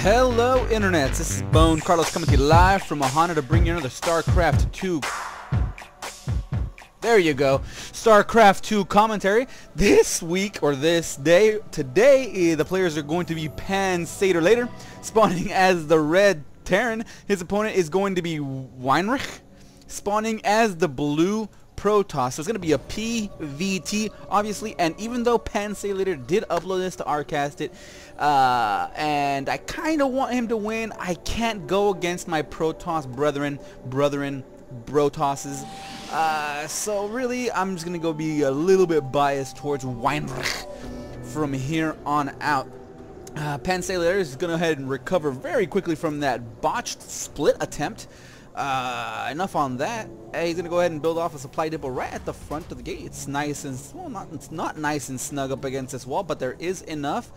Hello internets, this is BoneCarlos coming to you live from Ohana to bring you another StarCraft 2. There you go, StarCraft 2 commentary. This week, or this day, today, the players are going to be PANsatyrLedr, spawning as the red Terran. His opponent is going to be Heinrich, spawning as the blue Protoss. So it's going to be a PvT, obviously, and even though PANsatyrLedr did upload this to Rcast it, and I kind of want him to win, I can't go against my Protoss brethren, Brotosses. So really, I'm just going to go be a little bit biased towards Heinrich from here on out. PANsatyrLedr is going to go ahead and recover very quickly from that botched split attempt. Enough on that. He's gonna go ahead and build off a supply depot right at the front of the gate. It's nice and it's not nice and snug up against this wall, but there is enough.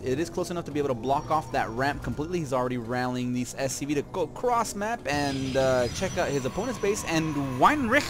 It is close enough to be able to block off that ramp completely. He's already rallying these SCV to go cross map and check out his opponent's base. And Heinrich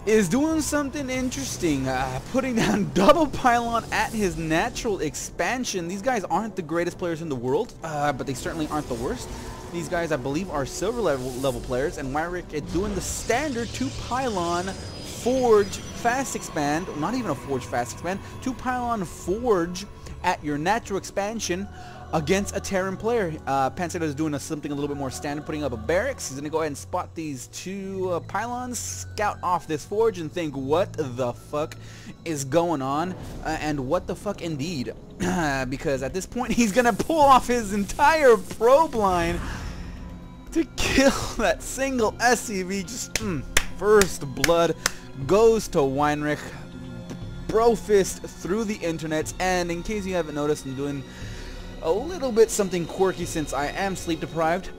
is doing something interesting, putting down double pylon at his natural expansion. These guys aren't the greatest players in the world, but they certainly aren't the worst. These guys, I believe, are silver level players, and Heinrich is doing the standard 2-pylon forge fast expand, not even a forge fast expand, 2-pylon forge at your natural expansion against a Terran player. PANsatyrLedr is doing something a little bit more standard, putting up a barracks. He's going to go ahead and spot these two pylons, scout off this forge, and think, what the fuck is going on? And what the fuck indeed. Because at this point, he's going to pull off his entire probe line to kill that single SCV. Just first blood goes to Heinrich. Bro fist through the internet. And in case you haven't noticed, I'm doing a little bit something quirky since I am sleep deprived,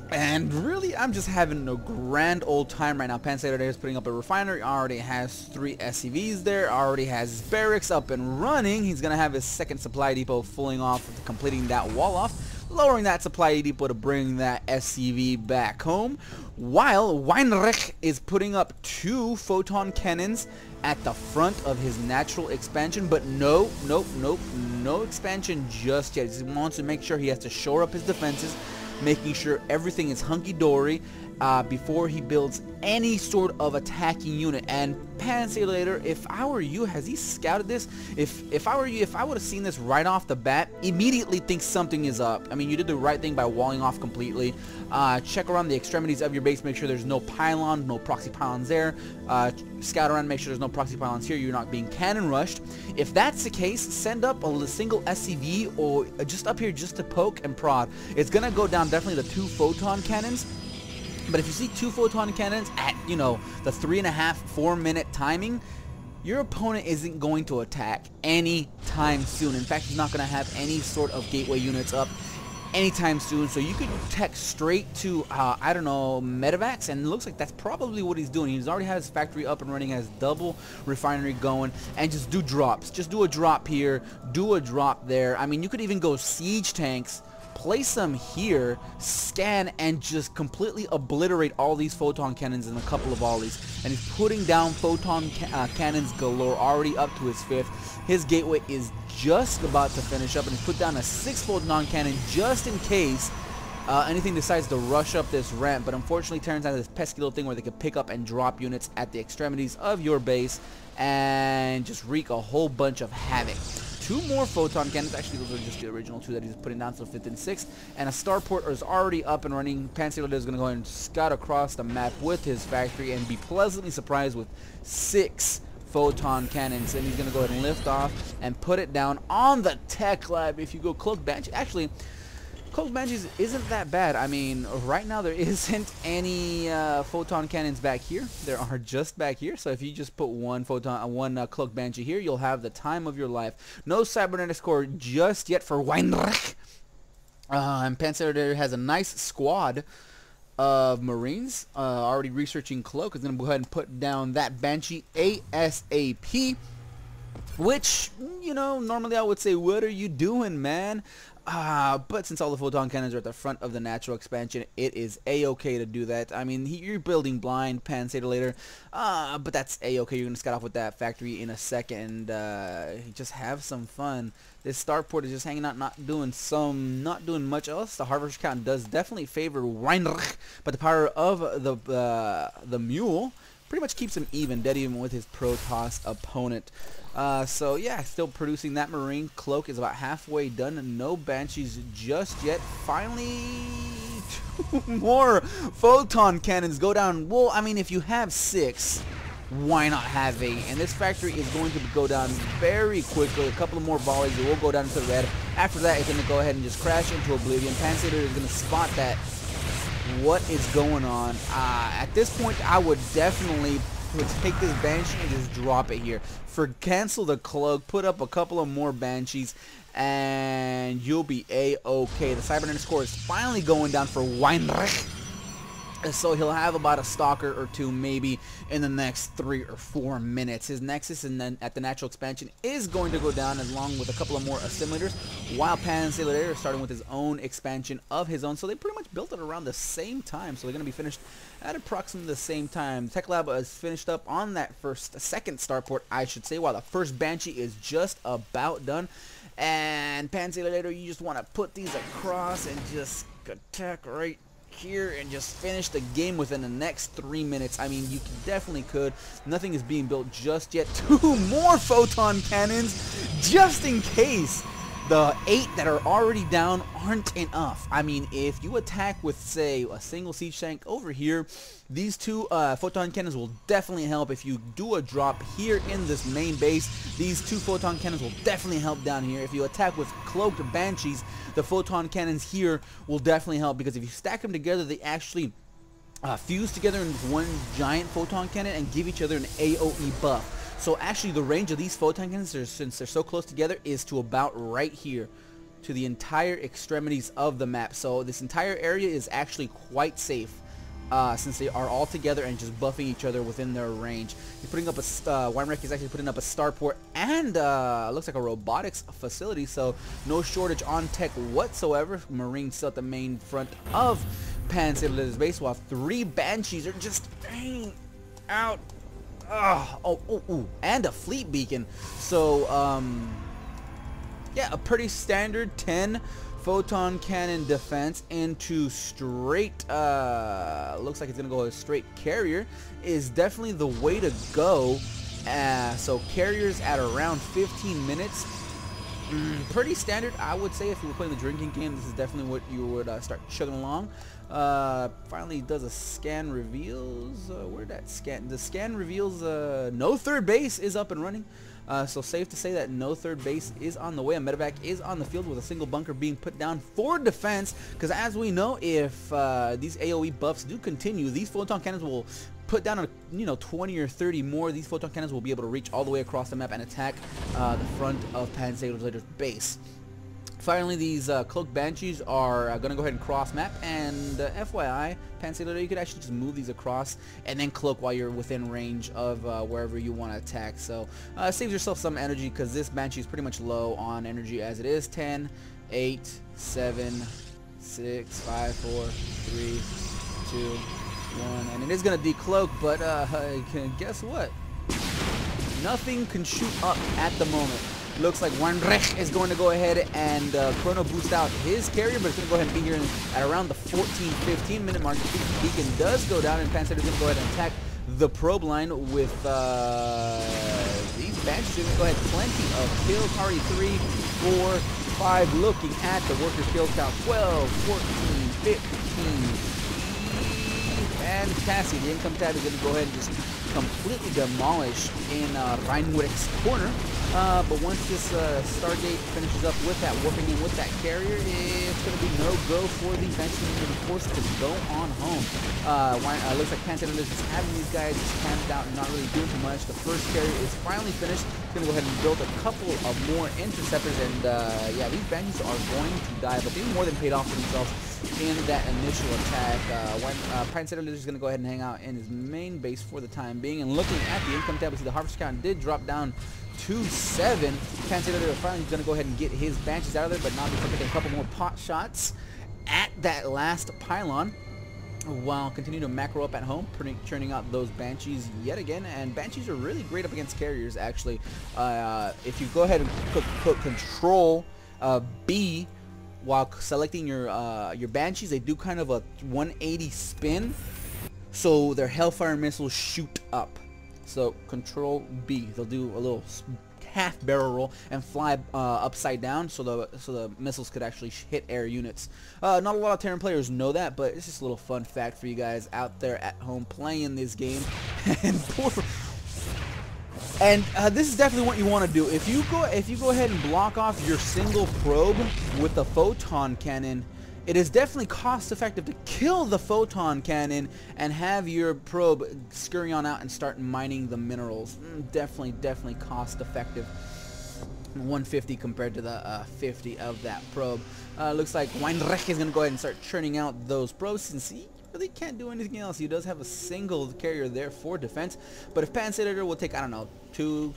and really I'm just having a grand old time right now. PANsatyrLedr is putting up a refinery, already has 3 SCVs there, already has his barracks up and running. He's gonna have his second supply depot fulling off, completing that wall off, lowering that supply depot to bring that SCV back home, while Heinrich is putting up 2 photon cannons at the front of his natural expansion. But no expansion just yet. He wants to make sure he has to shore up his defenses, making sure everything is hunky-dory before he builds any sort of attacking unit. And PANsatyrLedr, if I were you, has he scouted this? If I were you, if I would have seen this right off the bat, immediately think something is up. I mean, you did the right thing by walling off completely. Check around the extremities of your base, make sure there's no pylon, no proxy pylons there. Scout around, make sure there's no proxy pylons here, you're not being cannon rushed. If that's the case, send up a single SCV or just up here just to poke and prod. It's gonna go down definitely the 2 photon cannons. But if you see 2 photon cannons at, you know, the 3.5-4 minute timing, your opponent isn't going to attack anytime soon. In fact, he's not going to have any sort of gateway units up anytime soon. So you could tech straight to, I don't know, medevacs, and it looks like that's probably what he's doing. He's already had his factory up and running, has double refinery going, and just do drops. Just do a drop here, do a drop there. I mean, you could even go siege tanks, place them here, scan, and just completely obliterate all these photon cannons in a couple of volleys. And he's putting down photon cannons galore, already up to his 5th. His gateway is just about to finish up, and he's put down a 6 photon cannon just in case anything decides to rush up this ramp. But unfortunately, Terrans have this pesky little thing where they can pick up and drop units at the extremities of your base and just wreak a whole bunch of havoc. 2 more photon cannons, actually those are just the original 2 that he's putting down, so 5th and 6th, and a starport is already up and running. PANsatyrLedr is going to go ahead and scout across the map with his factory and be pleasantly surprised with 6 photon cannons, and he's going to go ahead and lift off and put it down on the tech lab. If you go Cloak Banshee, actually Cloak Banshees isn't that bad. I mean, right now there isn't any photon cannons back here. There are just back here. So if you just put one Cloak Banshee here, you'll have the time of your life. No cybernetics core just yet for Heinrich. And PANsatyrLedr has a nice squad of Marines already researching Cloak. Is going to go ahead and put down that Banshee ASAP. Which, you know, normally I would say, what are you doing, man? But since all the photon cannons are at the front of the natural expansion, it is a-okay to do that. I mean, you're building blind PANsatyrLedr, but that's a-okay. You're gonna scout off with that factory in a second and just have some fun. This starport is just hanging out, not doing much else. The harvester count does definitely favor Heinrich, but the power of the mule pretty much keeps him dead even with his Protoss opponent. So yeah, still producing that marine. Cloak is about halfway done. No banshees just yet. Finally, 2 more photon cannons go down. Well, I mean, if you have 6, why not have 8? And this factory is going to go down very quickly. A couple of more volleys, it will go down to the red. After that, it's going to go ahead and just crash into oblivion. PANsatyrLedr is going to spot that. What is going on? At this point, I would definitely take this Banshee and just drop it here. Cancel the cloak, put up a couple of more Banshees, and you'll be a-okay. The Cybernetic score is finally going down for Heinrich. So he'll have about a stalker or 2 maybe in the next 3 or 4 minutes. His Nexus and then at the natural expansion is going to go down along with a couple of more assimilators, while PANsatyrLedr is starting with his own expansion of his own. So they pretty much built it around the same time. So they're going to be finished at approximately the same time. Tech Lab is finished up on that second starport, I should say, while the first Banshee is just about done. And PANsatyrLedr, you just want to put these across and just attack right here and just finish the game within the next 3 minutes. I mean, you definitely could. Nothing is being built just yet. 2 more photon cannons just in case the 8 that are already down aren't enough. I mean, if you attack with, say, a single siege tank over here, these 2 photon cannons will definitely help. If you do a drop here in this main base, these 2 photon cannons will definitely help down here. If you attack with cloaked banshees, the photon cannons here will definitely help, because if you stack them together, they actually fuse together in one giant photon cannon and give each other an AoE buff. So actually the range of these photon cannons, since they're so close together, is to about right here, to the entire extremities of the map. So this entire area is actually quite safe, since they are all together and just buffing each other within their range. He's putting up a Heinrich is actually putting up a starport and looks like a robotics facility, so no shortage on tech whatsoever. Marines still at the main front of PANsatyrLedr's base, while 3 banshees are just hanging out. And a fleet beacon. So yeah, a pretty standard 10 photon cannon defense into straight, looks like it's gonna go a straight carrier, is definitely the way to go. So carriers at around 15 minutes, pretty standard, I would say. If you were playing the drinking game, this is definitely what you would start chugging along. Finally does a scan reveals, where'd that scan, the scan reveals no third base is up and running. So safe to say that no third base is on the way. A medevac is on the field with a single bunker being put down for defense, because as we know, if these AoE buffs do continue, these photon cannons will put down 20 or 30 more. These photon cannons will be able to reach all the way across the map and attack the front of PANsatyrLedr's base. Finally, these cloaked banshees are going to go ahead and cross map, and FYI, PANsatyrLedr, you could actually just move these across and then cloak while you're within range of wherever you want to attack. So saves yourself some energy, because this banshee is pretty much low on energy as it is. 10, 8, 7, 6, 5, 4, 3, 2, 1, and it is going to decloak, but guess what? Nothing can shoot up at the moment. Looks like Heinrich is going to go ahead and chrono boost out his carrier, but it's going to go ahead and be here at around the 14-15 minute mark. The beacon does go down, and PANsatyrLedr is going to go ahead and attack the probe line with these banshees. Going to go ahead, plenty of kills. Already 3, 4, 5. Looking at the workers' kill count, 12, 14, 15. Fantastic. The income tab is going to go ahead and just completely demolish in Heinrich's corner. But once this Stargate finishes up with that, warping in with that carrier, it's going to be no-go for the Benson to be forced to go on home. Looks like PANsatyrLedr is just having these guys just camped out and not really doing too much. The first carrier is finally finished. It's going to go ahead and build a couple of more interceptors, and yeah, these Banshees are going to die, but they more than paid off for themselves. in that initial attack. PANsatyrLedr is going to go ahead and hang out in his main base for the time being. And looking at the income tab, we see the harvest count did drop down to 7. PANsatyrLedr finally going to go ahead and get his Banshees out of there, but now before taking a couple more pot shots at that last pylon, while continuing to macro up at home, churning out those Banshees yet again. And Banshees are really great up against carriers, actually. If you go ahead and put Control B while selecting your Banshees, they do kind of a 180 spin, so their Hellfire missiles shoot up. So Control B, they'll do a little half barrel roll and fly upside down, so the missiles could actually hit air units. Not a lot of Terran players know that, but it's just a little fun fact for you guys out there at home playing this game. And this is definitely what you want to do. If you go ahead and block off your single probe with the photon cannon, it is definitely cost effective to kill the photon cannon and have your probe scurry on out and start mining the minerals. Definitely cost effective. 150 compared to the 50 of that probe. Looks like Heinrich is going to go ahead and start churning out those probes, since he really can't do anything else. He does have a single carrier there for defense, but if PANsatyrLedr will take, I don't know, 2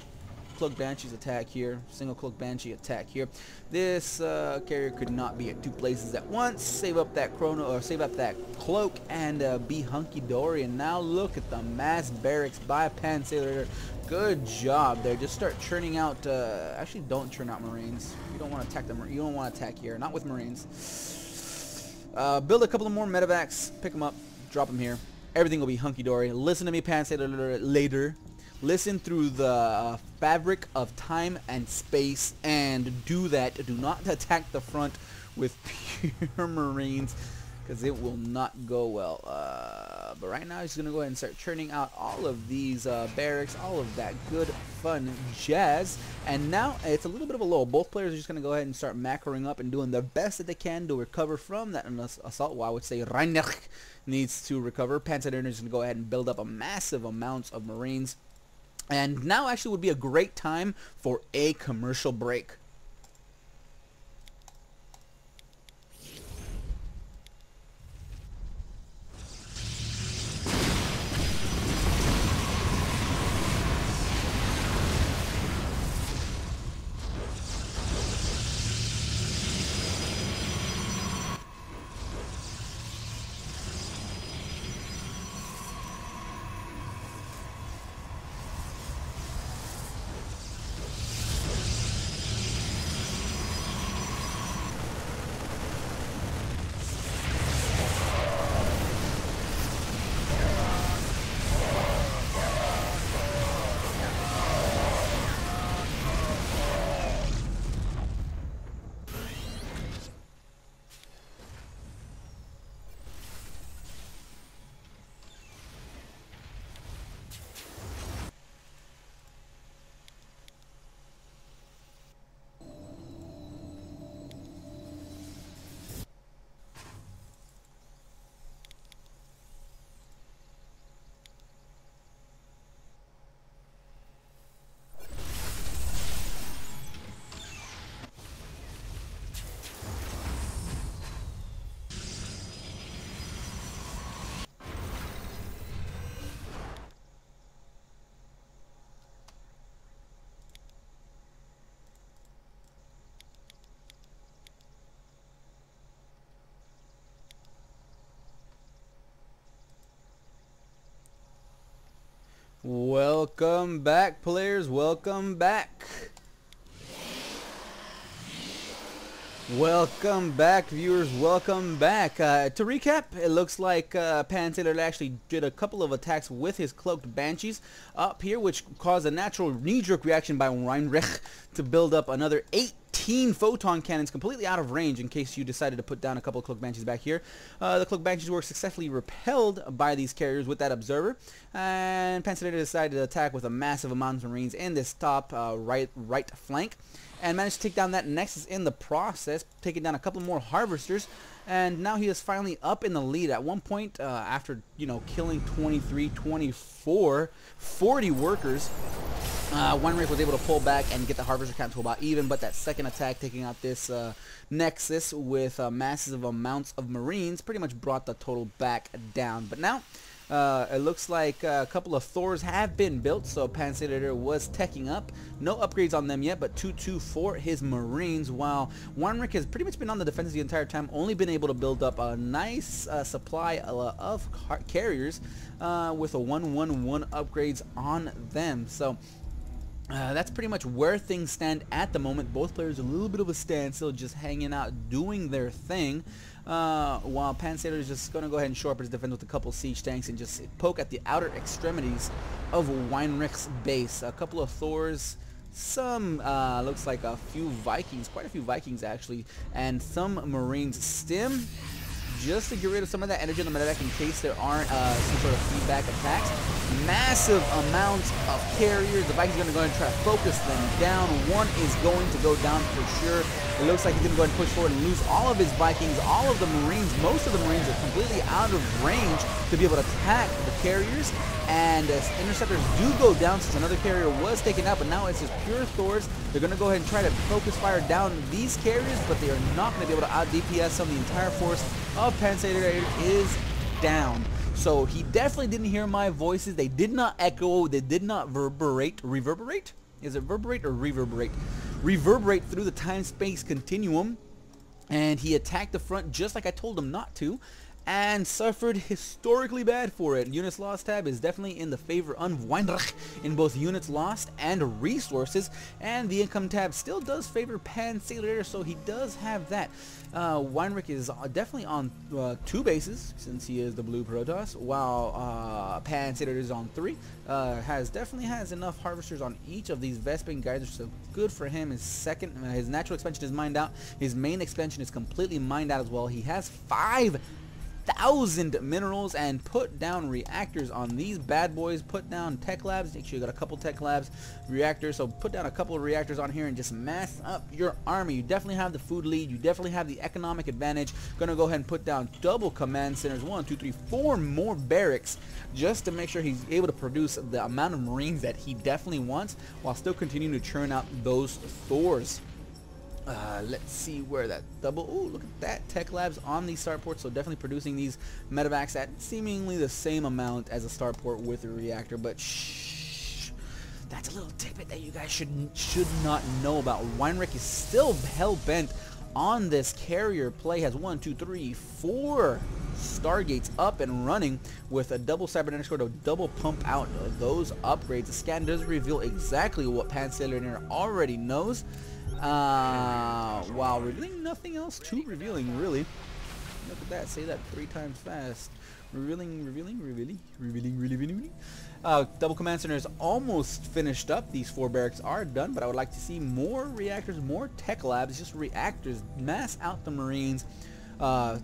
Cloak Banshees attack here, single Cloak Banshee attack here, this carrier could not be at 2 places at once. Save up that chrono, or save up that cloak, and be hunky-dory. And now look at the mass barracks by PANsatyrLedr. Good job there. Just start churning out. Actually, don't churn out Marines. You don't want to attack them. You don't want to attack here. Not with Marines. Build a couple of more medevacs. Pick them up. Drop them here. Everything will be hunky-dory. Listen to me, PANsatyrLedr. Listen through the fabric of time and space and do that. Do not attack the front with pure Marines, because it will not go well. But right now he's going to go ahead and start churning out all of these barracks, all of that good fun jazz. And now it's a little bit of a lull. Both players are just going to go ahead and start macroing up and doing the best that they can to recover from that assault. Well, I would say Heinrich needs to recover. PANsatyrLedr is going to go ahead and build up a massive amounts of Marines. And now actually would be a great time for a commercial break. Welcome back, players. Welcome back. Welcome back, viewers. Welcome back. To recap, it looks like PANsatyrLedr actually did a couple of attacks with his cloaked Banshees up here, which caused a natural knee-jerk reaction by Heinrich to build up another 18 photon cannons completely out of range in case you decided to put down a couple of cloaked Banshees back here. The cloaked Banshees were successfully repelled by these carriers with that observer, and PANsatyrLedr decided to attack with a massive amount of Marines in this top right flank, and managed to take down that Nexus in the process, taking down a couple more Harvesters, and now he is finally up in the lead. At one point, after killing 23, 24, 40 workers, Heinrich was able to pull back and get the Harvester count to about even, but that second attack taking out this Nexus with massive amounts of Marines pretty much brought the total back down. But now it looks like a couple of Thors have been built, so PANsatyrLedr was teching up. No upgrades on them yet, but 2-2 for his Marines, while Heinrich has pretty much been on the defense the entire time, only been able to build up a nice supply of carriers with a 1-1-1 upgrades on them. So that's pretty much where things stand at the moment. Both players a little bit of a standstill, just hanging out, doing their thing, while PANsatyrLedr is just going to go ahead and shore up his defense with a couple siege tanks and just poke at the outer extremities of Heinrich's base. A couple of Thors, some looks like a few Vikings, quite a few Vikings actually, and some Marines stim, just to get rid of some of that energy on the medevac in case there aren't some sort of feedback attacks. Massive amounts of carriers. The Vikings are going to go ahead and try to focus them down. One is going to go down for sure. It looks like he's going to go ahead and push forward and lose all of his Vikings. All of the Marines, most of the Marines are completely out of range to be able to attack the carriers. And as interceptors do go down, since another carrier was taken out, but now it's just pure Thors. They're going to go ahead and try to focus fire down these carriers, but they are not going to be able to out DPS some. The entire force of PANsatyrLedr is down. So he definitely didn't hear my voices. They did not echo. They did not reverberate? Is it verberate or reverberate? Reverberate through the time-space continuum. And he attacked the front just like I told him not to, and suffered historically bad for it. Units lost tab is definitely in the favor of Heinrich in both units lost and resources, and the income tab still does favor PANsatyrLedr, so he does have that. Heinrich is definitely on 2 bases since he is the blue Protoss, while PANsatyrLedr is on 3. Definitely has enough harvesters on each of these Vespene geysers, so good for him. His natural expansion is mined out. His main expansion is completely mined out as well. He has 5,000 minerals and put down reactors on these bad boys. Put down tech labs. Make sure you got a couple tech labs, reactors. So put down a couple of reactors on here and just mass up your army. You definitely have the food lead. You definitely have the economic advantage. Gonna go ahead and put down double command centers. 1, 2, 3, 4 more barracks just to make sure he's able to produce the amount of Marines that he definitely wants while still continuing to churn out those Thors. Let's see where that double, oh, look at that, tech labs on these starports, so definitely producing these medevacs at seemingly the same amount as a starport with a reactor, but shh, that's a little tidbit that you guys should not know about. Heinrich is still hell-bent on this carrier play, has 1, 2, 3, 4 Stargates up and running with a double cybernetics core to double pump out those upgrades. The scan does reveal exactly what PANsatyrLedr already knows, while revealing nothing else too revealing, really. Look at that, say that 3 times fast. Revealing. Double command center is almost finished up. These 4 barracks are done, but I would like to see more reactors, more tech labs, just reactors, mass out the Marines,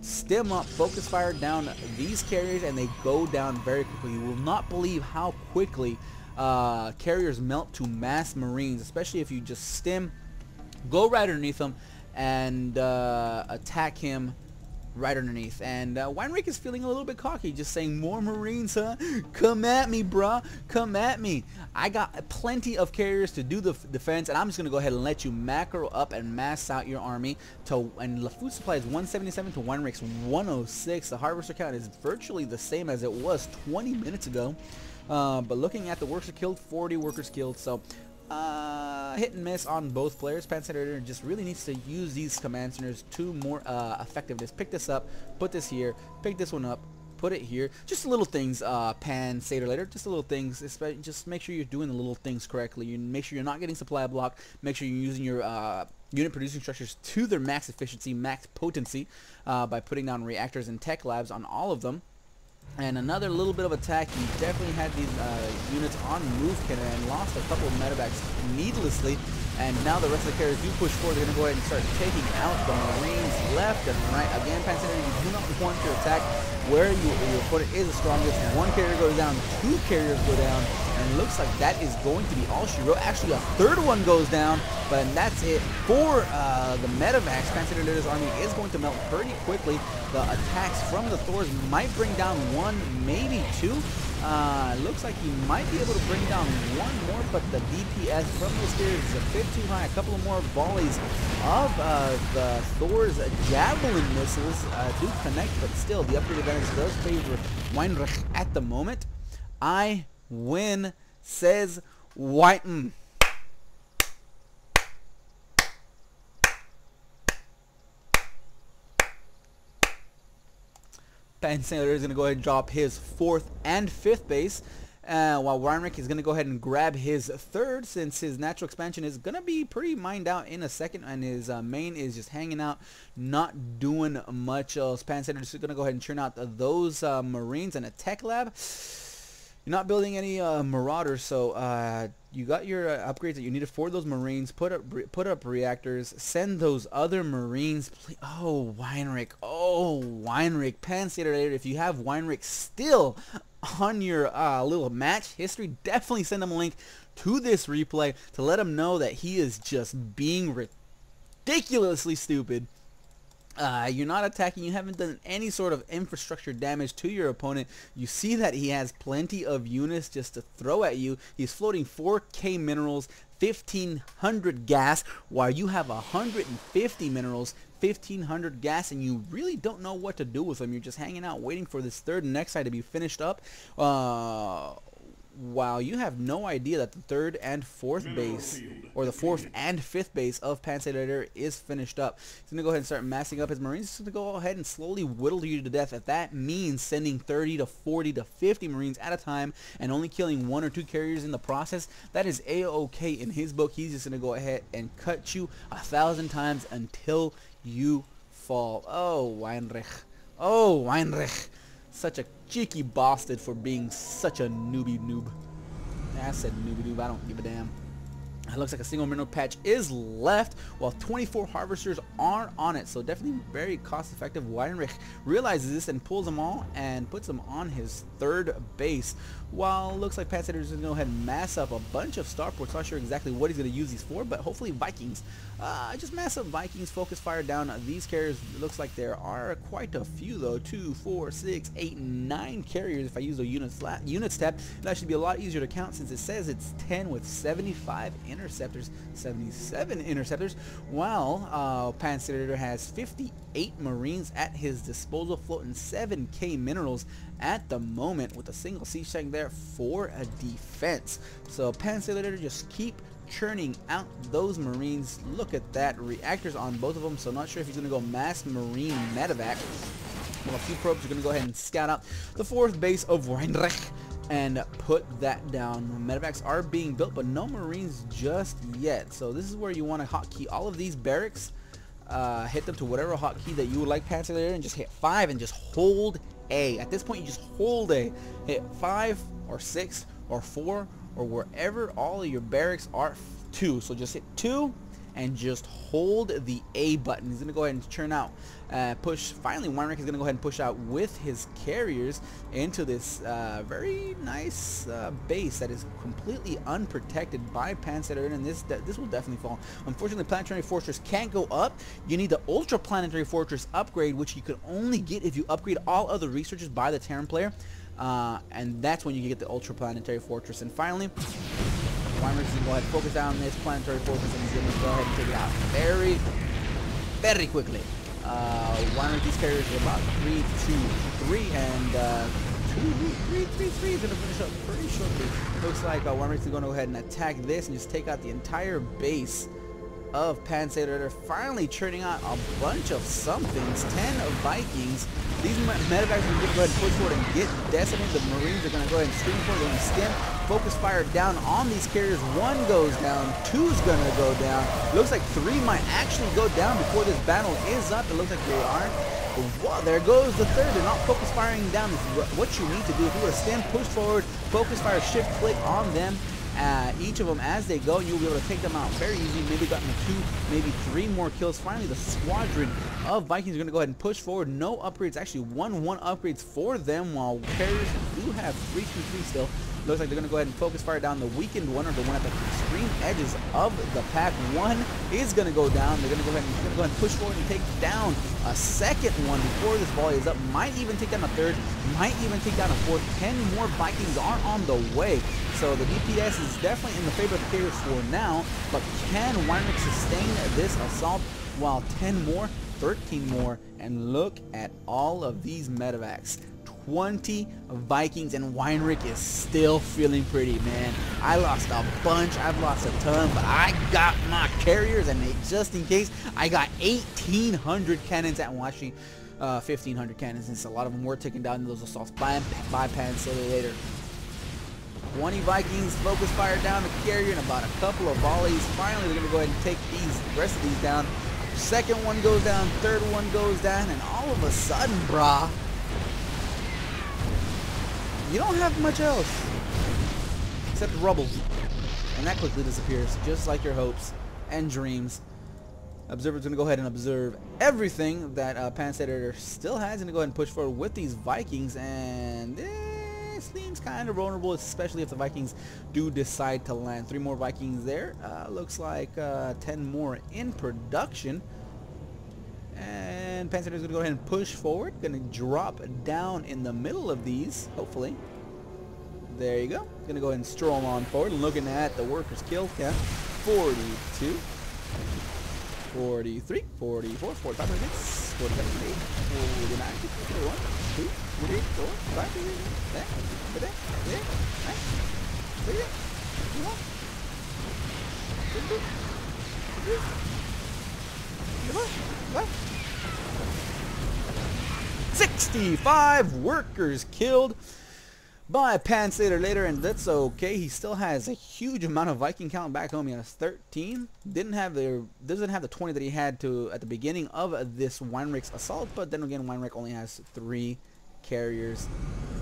stem up, focus fire down these carriers, and they go down very quickly. You will not believe how quickly carriers melt to mass Marines, especially if you just stem, go right underneath him, and attack him right underneath. And Heinrich is feeling a little bit cocky, just saying, more Marines, huh? Come at me, bruh. Come at me. I got plenty of carriers to do the defense, and I'm just going to go ahead and let you macro up and mass out your army. And the food supply is 177 to Heinrich's 106. The harvester count is virtually the same as it was 20 minutes ago. But looking at the workers killed, 40 workers killed, so hit and miss on both players. PANsatyrLedr just really needs to use these command centers to more effectiveness. Pick this up, put this here, pick this one up, put it here. Just little things, PANsatyrLedr, just little things. Just make sure you're doing the little things correctly. You make sure you're not getting supply block. Make sure you're using your unit producing structures to their max efficiency, max potency, by putting down reactors and tech labs on all of them. And another little bit of attack, he definitely had these units on move cannon and lost a couple of medevacs needlessly. And now the rest of the carriers do push forward. They're going to go ahead and start taking out the Marines left and right. Again, PANsatyrLedr, you do not want to attack where your opponent is the strongest. 1 carrier goes down, 2 carriers go down, and And it looks like that is going to be all she wrote. Actually, a third one goes down, but that's it for the Medivacs. PANsatyrLedr's army is going to melt pretty quickly. The attacks from the Thors might bring down one, maybe two. Looks like he might be able to bring down one more, but the DPS from the spears is a bit too high. A couple of more volleys of the Thor's javelin missiles do connect, but still the upgrade advantage does favor Heinrich at the moment. I win, says Whiten. PANsatyrLedr is going to go ahead and drop his 4th and 5th base, while Heinrich is going to go ahead and grab his 3rd, since his natural expansion is going to be pretty mined out in a second, and his main is just hanging out, not doing much else. PANsatyrLedr is going to go ahead and churn out those Marines and a tech lab. You're not building any Marauders, so you got your upgrades that you needed for those Marines. Put up reactors. Send those other Marines. Oh, Heinrich. Oh, Heinrich. PANsatyrLedr, if you have Heinrich still on your little match history, definitely send him a link to this replay to let him know that he is just being ridiculously stupid. You're not attacking, you haven't done any sort of infrastructure damage to your opponent. You see that he has plenty of units just to throw at you. He's floating 4k minerals, 1500 gas, while you have 150 minerals, 1500 gas, and you really don't know what to do with them. You're just hanging out waiting for this 3rd and next side to be finished up. While you have no idea that the 3rd and 4th base, or the 4th and 5th base of PANsatyrLedr is finished up. He's going to go ahead and start massing up his Marines. He's going to go ahead and slowly whittle you to death. If that means sending 30 to 40 to 50 Marines at a time and only killing 1 or 2 carriers in the process, that is A-OK in his book. He's just going to go ahead and cut you 1,000 times until you fall. Oh, Heinrich. Oh, Heinrich. Such a cheeky bastard for being such a newbie noob. I said newbie noob, I don't give a damn. It looks like a single mineral patch is left, while 24 harvesters are on it, so definitely very cost effective. Heinrich realizes this and pulls them all and puts them on his 3rd base, while it looks like PANsatyrLedr is going to go ahead and mass up a bunch of starports. Not sure exactly what he's going to use these for, but hopefully Vikings. Just mass up Vikings, focus fire down these carriers. It looks like there are quite a few though, 2, 4, 6, 8, 9 carriers. If I use the units tab, that should be a lot easier to count, since it says it's 10 with 75 interceptors, 77 interceptors, while PANsatyrLedr has 58 Marines at his disposal, floating 7k minerals at the moment, with a single siege tank there for a defense. So PANsatyrLedr, just keep churning out those Marines. Look at that, reactors on both of them, so not sure if he's going to go mass Marine medevac. Well, a few probes are going to go ahead and scout out the 4th base of Heinrich and put that down. Medevacs are being built, but no Marines just yet. So this is where you want to hotkey all of these barracks, hit them to whatever hotkey that you would like PANsatyrLedr, and just hit 5 and just hold A. At this point, you just hold A. Hit 5 or 6 or 4 or wherever all of your barracks are. 2. So just hit 2 and just hold the A button. He's going to go ahead and churn out, push. Finally, Heinrich is going to go ahead and push out with his carriers into this very nice base that is completely unprotected by PANsatyrLedr, and this will definitely fall. Unfortunately, Planetary Fortress can't go up. You need the Ultra Planetary Fortress upgrade, which you can only get if you upgrade all other researchers by the Terran player, and that's when you get the Ultra Planetary Fortress. And finally, Heinrich is going to go ahead and focus down this planetary fortress, and he's going to go ahead and take it out very, very quickly. Heinrich's carriers are about 3-2-3, and 2-3-3-3 is going to finish up pretty shortly. Looks like Heinrich is going to go ahead and attack this and just take out the entire base of PANsatyrLedr, finally churning out a bunch of somethings. 10 of Vikings. These medevacs are going to go ahead and push forward and get decimated. The Marines are going to go ahead and stream forward and skim. Focus fire down on these carriers. 1 goes down. 2's going to go down. Looks like 3 might actually go down before this battle is up. It looks like they aren't. Well, there goes the 3rd. They're not focus firing down. This is what you need to do. If you were to skim, push forward, focus fire, shift click on them. Each of them as they go, you'll be able to take them out very easy. Maybe gotten 2, maybe 3 more kills. Finally, the squadron of Vikings are going to go ahead and push forward. No upgrades, actually 1-1 upgrades for them, while carriers do have 3-2-3 still. Looks like they're going to go ahead and focus fire down the weakened one, or the one at the extreme edges of the pack. One is going to go down. They're going to go ahead and push forward and take down a second one before this volley is up. Might even take down a third. Might even take down a fourth. 10 more Vikings are on the way. So the DPS is definitely in the favor of the carriers for now. But can Heinrich sustain this assault while 10 more, 13 more, and look at all of these medevacs. 20 Vikings, and Heinrich is still feeling pretty, man. I lost a bunch, I've lost a ton, but I got my carriers, and just in case, I got 1,800 cannons at Washi, 1,500 cannons, since a lot of them were taken down in those assaults by PANsatyrLedr. 20 Vikings, focus fire down the carrier, and about a couple of volleys. Finally, they're going to go ahead and take the rest of these down. Second one goes down, third one goes down, and all of a sudden, brah, you don't have much else except rubble, and that quickly disappears, just like your hopes and dreams. Observer's going to go ahead and observe everything that PANsatyrLedr still has, and to go ahead and push forward with these Vikings, and this seems kind of vulnerable, especially if the Vikings do decide to land. 3 more Vikings there. Looks like 10 more in production. And PANsatyrLedr is going to go ahead and push forward. Going to drop down in the middle of these, hopefully. There you go. Going to go ahead and stroll on forward. Looking at the workers' kill count. 42, 43, 44, 45, 46, 47, 48, 49, 50, 51, 2, 3, 4, 5, 6, 7, 8, 9, 10, 11, 65 workers killed by PANsatyrLedr, and that's okay. He still has a huge amount of Viking count back home. He has 13. Doesn't have the 20 that he had at the beginning of this Heinrich's assault, but then again, Heinrich only has 3 carriers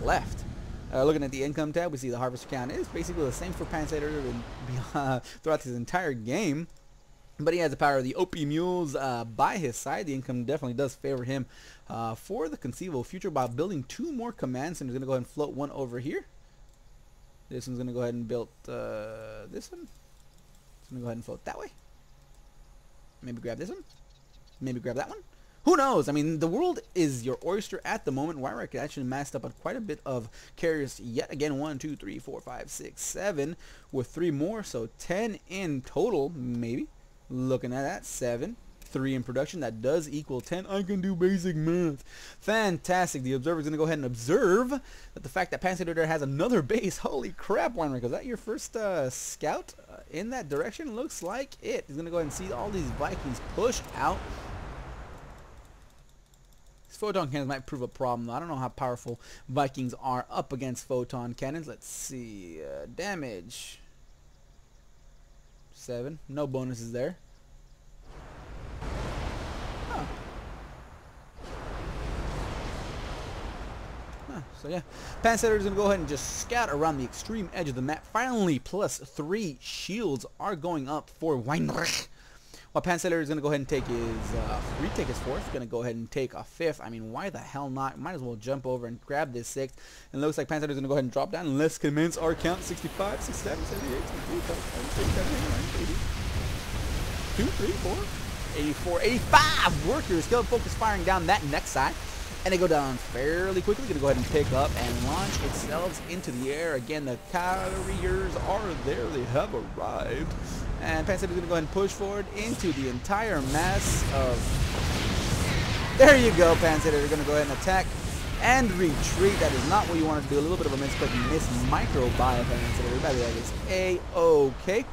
left. Looking at the income tab, we see the harvester count is basically the same for PANsatyrLedr throughout his entire game. But he has the power of the OP mules by his side. The income definitely does favor him for the conceivable future by building 2 more commands. And he's going to go ahead and float one over here. This one's going to go ahead and build this one. It's going to go ahead and float that way. Maybe grab this one. Maybe grab that one. Who knows? I mean, the world is your oyster at the moment. Heinrich actually massed up quite a bit of carriers yet again. 1, 2, 3, 4, 5, 6, 7 with 3 more. So 10 in total, maybe. Looking at that, 7, 3 in production. That does equal 10. I can do basic math. Fantastic. The observer's going to go ahead and observe that the fact that PANsatyrLedr has another base. Holy crap, Heinrich. Is that your first scout in that direction? Looks like it. He's going to go ahead and see all these Vikings push out. These photon cannons might prove a problem, though. I don't know how powerful Vikings are up against photon cannons. Let's see. Damage. 7. No bonuses there. So yeah, PANsatyrLedr is going to go ahead and just scout around the extreme edge of the map. Finally, plus 3 shields are going up for Heinrich. While PANsatyrLedr is going to go ahead and take his retake his 4th. Going to go ahead and take a 5th. I mean, why the hell not? Might as well jump over and grab this 6th. And it looks like PANsatyrLedr is going to go ahead and drop down. And let's commence our count. 65, 67, 78, 72, 2, 3, 4, 84, 85 workers killed. Focus firing down that next side. And they go down fairly quickly. Going to go ahead and pick up and launch itself into the air. Again, the carriers are there. They have arrived. And PANsatyrLedr is going to go ahead and push forward into the entire mass of... There you go, PANsatyrLedr. They're going to go ahead and attack and retreat. That is not what you want to do. A little bit of a misclick, miss micro by PANsatyrLedr. By the way, that is A-okay.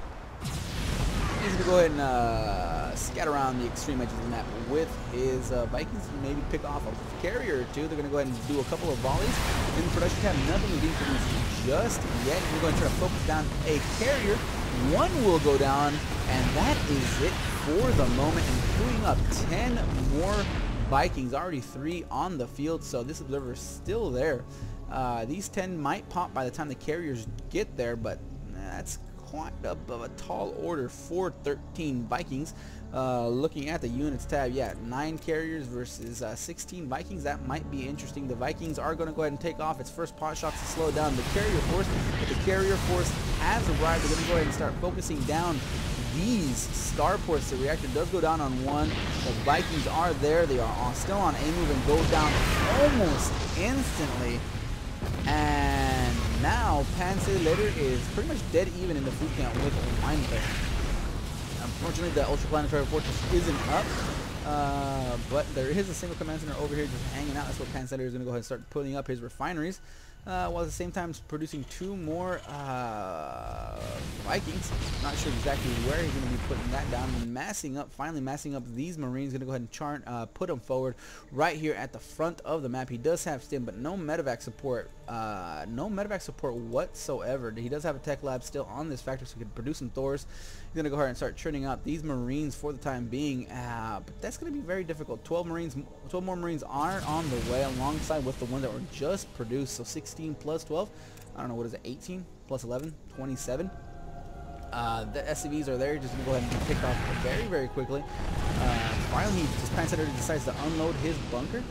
He's going to go ahead and scatter around the extreme edges of the map with his Vikings. Maybe pick off a carrier or 2. They're going to go ahead and do a couple of volleys. In the production tab, nothing is being produced just yet. We're going to try to focus down a carrier. 1 will go down, and that is it for the moment. And queuing up 10 more Vikings. Already 3 on the field, so this observer is still there. These 10 might pop by the time the carriers get there, but that's quite a tall order for 13 Vikings. Looking at the units tab, yeah, 9 carriers versus 16 Vikings. That might be interesting. The Vikings are going to go ahead and take off its first pot shots to slow down the carrier force, but the carrier force has arrived. They're going to go ahead and start focusing down these starports. The reactor does go down on one. The Vikings are there. They are still on a move and go down almost instantly. And now PANsatyrLedr is pretty much dead even in the food count with Heinrich. Unfortunately, the Ultraplanetary Fortress isn't up, but there is a single command center over here just hanging out. That's what PANsatyrLedr is going to go ahead and start putting up his refineries, while at the same time producing 2 more Vikings. Not sure exactly where he's going to be putting that down. And finally massing up these Marines. Going to go ahead and put them forward right here at the front of the map. He does have stim, but no medevac support. No medevac support whatsoever. He does have a tech lab still on this factory, so he can produce some Thors. He's going to go ahead and start churning out these Marines for the time being, but that's going to be very difficult. 12 more Marines are on the way, alongside with the ones that were just produced. So 16 plus 12, I don't know, what is it, 18 plus 11, 27. The SCVs are there, just going to go ahead and pick off very, very quickly. Finally, PANsatyrLedr decides to unload his bunker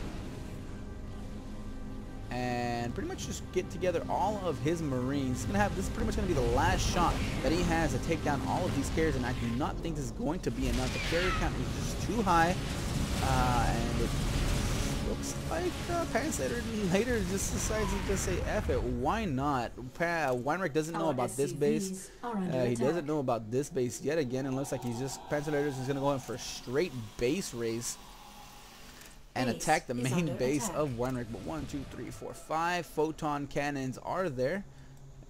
and pretty much just get together all of his Marines. This is pretty much going to be the last shot that he has to take down all of these carriers, and I do not think this is going to be enough. The carrier count is just too high, and it looks like PANsatyrLedr just decides to just say F it. Why not? Heinrich doesn't know about this base. He doesn't know about this base yet again, and looks like PANsatyrLedr is going to go in for a straight base raise and attack the main base of Heinrich. But 1, 2, 3, 4, 5 photon cannons are there.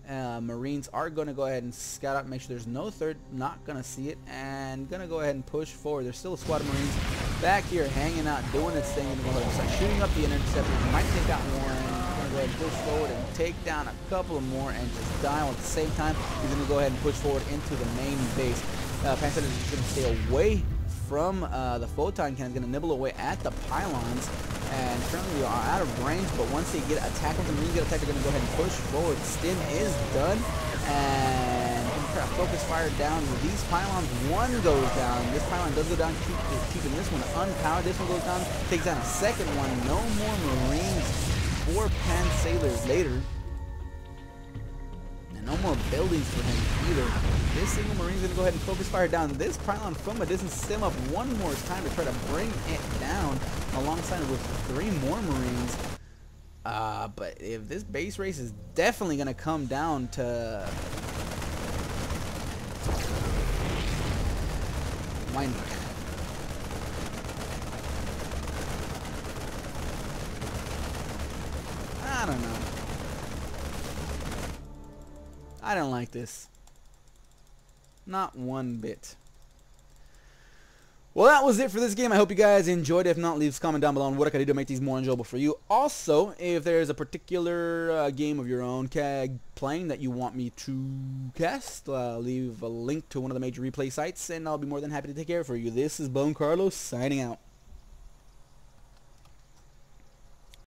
Marines are going to go ahead and scout out, make sure there's no third, not going to see it, and going to go ahead and push forward. There's still a squad of Marines back here hanging out, doing its thing, and go ahead and start shooting up the interceptors. Might take out one. Going to go ahead and push forward and take down a couple of more and just die all at the same time. He's going to go ahead and push forward into the main base. PANsatyrLedr is going to stay away from the photon cannon, going to nibble away at the pylons, and currently we are out of range, but once they get attacked, when the Marines get attacked, they're going to go ahead and push forward. Stim is done, and try to focus fire down. These pylons, one goes down. This pylon does go down, keeping this one unpowered. This one goes down, takes down a second one. No more Marines for PANsatyrLedr. No more buildings for him either. This single Marine's going to go ahead and focus fire down this pylon from a distance, stim up one more time to try to bring it down, alongside with 3 more Marines. But if this base race is definitely going to come down to Heinrich. I don't know. I don't like this. Not one bit. Well, that was it for this game. I hope you guys enjoyed it. If not, leave a comment down below on what I can do to make these more enjoyable for you. Also, if there's a particular game of your own playing that you want me to cast, leave a link to one of the major replay sites, and I'll be more than happy to take care of it for you. This is BoneCarlos signing out.